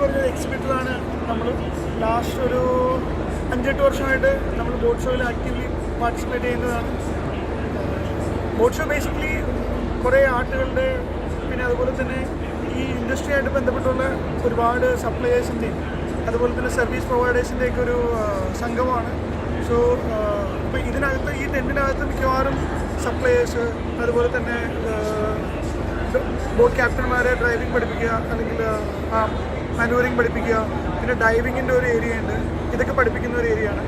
പറഞ്ഞൊരു എക്സിബിറ്ററാണ്. നമ്മൾ ലാസ്റ്റ് ഒരു 5-8 വർഷമായിട്ട് നമ്മൾ ബോട്ട് ഷോയിൽ ആക്റ്റീവ്ലി പാർട്ടിസിപ്പേറ്റ് ചെയ്യുന്നതാണ്. ബോട്ട് ഷോ ബേസിക്കലി കുറേ ആർട്ടുകളുടെ പിന്നെ അതുപോലെ തന്നെ ഈ ഇൻഡസ്ട്രിയായിട്ട് ബന്ധപ്പെട്ടുള്ള ഒരുപാട് സപ്ലയേഴ്സിൻ്റെയും അതുപോലെ തന്നെ സർവീസ് പ്രൊവൈഡേഴ്സിൻ്റെയൊക്കെ ഒരു സംഘമാണ്. സോ ഇപ്പോൾ ഇതിനകത്ത് ഈ ടെൻറ്റിനകത്ത് മിക്കവാറും സപ്ലയേഴ്സ് അതുപോലെ തന്നെ ബോട്ട് ക്യാപ്റ്റന്മാരെ ഡ്രൈവിംഗ് പഠിപ്പിക്കുക അല്ലെങ്കിൽ മാനുവറിങ് പഠിപ്പിക്കുക, പിന്നെ ഡൈവിങ്ങിൻ്റെ ഒരു ഏരിയ ഉണ്ട്. ഇതൊക്കെ പഠിപ്പിക്കുന്ന ഒരു ഏരിയയാണ്.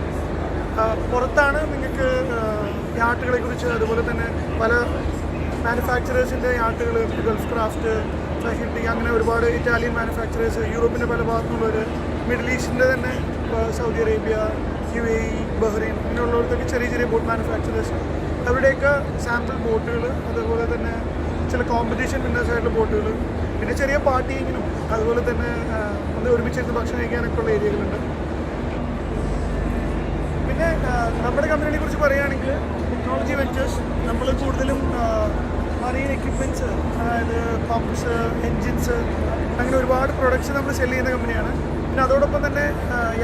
പുറത്താണ് നിങ്ങൾക്ക് യാട്ടുകളെ കുറിച്ച് അതുപോലെ തന്നെ പല മാനുഫാക്ചറേഴ്സിൻ്റെ യാട്ടുകൾ, ഗൾഫ് ക്രാഫ്റ്റ്, ഫഹിട്ടി, അങ്ങനെ ഒരുപാട് ഇറ്റാലിയൻ മാനുഫാക്ചറേഴ്സ്, യൂറോപ്പിൻ്റെ പല ഭാഗത്തുള്ളവർ, മിഡിൽ ഈസ്റ്റിൻ്റെ തന്നെ സൗദി അറേബ്യ, UAE, ബഹ്റൈൻ ഇങ്ങനെയുള്ളവർക്കൊക്കെ ചെറിയ ചെറിയ ബോട്ട് മാനുഫാക്ചറേഴ്സ്, അവരുടെയൊക്കെ സാമ്പിൾ ബോട്ടുകൾ, അതുപോലെ തന്നെ ചില കോമ്പറ്റീഷൻ വിന്നേഴ്സ് ആയിട്ടുള്ള ബോട്ടുകൾ, പിന്നെ ചെറിയ പാർട്ടിങ്ങിനും അതുപോലെ തന്നെ ഒന്ന് ഒരുമിച്ചിരുന്ന് ഭക്ഷണം കഴിക്കാനൊക്കെ ഉള്ള ഏരിയകളുണ്ട്. പിന്നെ നമ്മുടെ കമ്പനിയെ കുറിച്ച് പറയുകയാണെങ്കിൽ ടെക്നോളജി വെഞ്ചേഴ്സ്, നമ്മൾ കൂടുതലും മറീൻ എക്യുപ്മെൻറ്റ്സ്, അതായത് പമ്പ്സ്, എൻജിൻസ്, അങ്ങനെ ഒരുപാട് പ്രൊഡക്ട്സ് നമ്മൾ സെല് ചെയ്യുന്ന കമ്പനിയാണ്. പിന്നെ അതോടൊപ്പം തന്നെ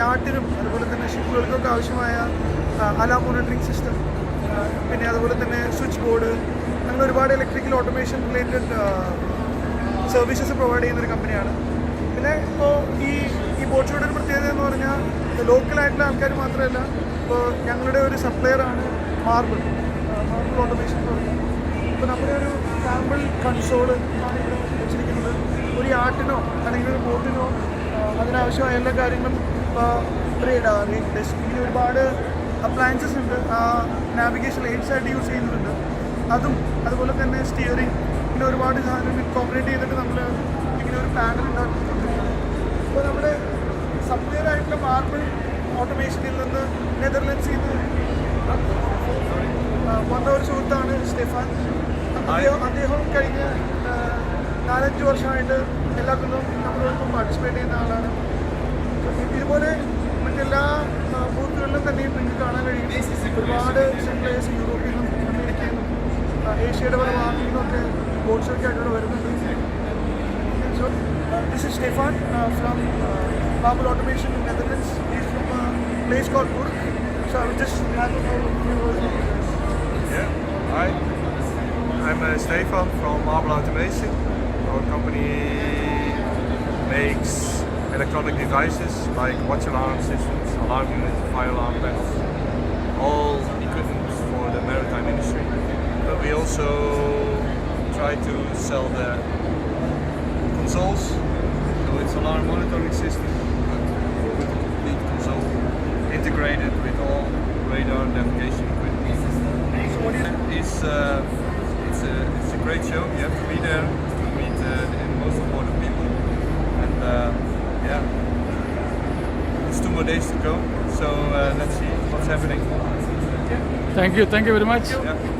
യാട്ടിനും അതുപോലെ തന്നെ ഷിപ്പുകൾക്കൊക്കെ ആവശ്യമായ അലാം മോണിറ്ററിംഗ് സിസ്റ്റം, പിന്നെ അതുപോലെ തന്നെ സ്വിച്ച് ബോർഡ്, അങ്ങനെ ഒരുപാട് electrical automation related services provide ചെയ്യുന്നൊരു കമ്പനിയാണ്. പിന്നെ ഇപ്പോൾ ഈ ബോട്ട് ഷോയുടെ ഒരു പ്രത്യേകത എന്ന് പറഞ്ഞാൽ ലോക്കലായിട്ടുള്ള ആൾക്കാർ മാത്രമല്ല, ഇപ്പോൾ ഞങ്ങളുടെ ഒരു സപ്ലയറാണ് മാർബിൾ ഓട്ടോമേഷൻ എന്ന് പറയുന്നത്. ഇപ്പോൾ നമ്മുടെ ഒരു സാമ്പിൾ കൺസോള് ആണ് ഇവിടെ വെച്ചിരിക്കുന്നത്. ഒരു യാട്ടിനോ അല്ലെങ്കിൽ ഒരു ബോട്ടിനോ അതിനാവശ്യമായ എല്ലാ കാര്യങ്ങളും റേഡാർ, ഡെസ്ക്, ഇങ്ങനെ ഒരുപാട് അപ്ലയൻസസ് ഉണ്ട്. നാവിഗേഷൻ എയ്ഡ്സ് ആയിട്ട് യൂസ് ചെയ്യുന്നുണ്ട്. അതും അതുപോലെ തന്നെ സ്റ്റിയറിംഗ്, ഇങ്ങനെ ഒരുപാട് സാധനം ഇൻകോപ്പറേറ്റ് ചെയ്തിട്ട് നമ്മൾ ഇങ്ങനെ ഒരു പാനൽ ഉണ്ടാക്കിയിട്ടുണ്ട്. അപ്പോൾ നമ്മുടെ സപ്ലയർ ആയിട്ടുള്ള മാർബിൾ ഓട്ടോമേഷനിൽ നിന്ന് നെതർലൻഡ്സിൽ നിന്ന് വന്ന ഒരു സുഹൃത്താണ് സ്റ്റെഫാൻ. അദ്ദേഹം കഴിഞ്ഞ 4-5 വർഷമായിട്ട് എല്ലാ കൊല്ലവും നമ്മളോടൊപ്പം പാർട്ടിസിപ്പേറ്റ് ചെയ്യുന്ന ആളാണ്. ഇതുപോലെ മറ്റെല്ലാ ബൂത്തുകളിലും തന്നെയും നിങ്ങൾക്ക് കാണാൻ കഴിയും ഒരുപാട് സപ്ലയേഴ്സ് യൂറോപ്പിൽ നിന്നും അമേരിക്കയിൽ നിന്നും ഏഷ്യയുടെ പല ഭാഗത്തു നിന്നൊക്കെ ബോട്ട് ഷോയ്ക്ക് ആയിട്ട് വരുന്നുണ്ട്. So this is Stefan from Marble Automation in Netherlands. Is from place called Burg. So I will just have a few words. Yeah, hi. I'm Stefan from Marble Automation. Our company makes electronic devices like watch alarm systems, alarm units, fire alarm panels, all equipment for the maritime industry. But we also try to sell the consoles, so it's alarm monitoring system with a complete console integrated with all radar navigation equipment. So what is it's a great show. You have to be there to meet the most important people, and it's 2 more days to go. So let's see what's happening. Thank you very much. Yeah.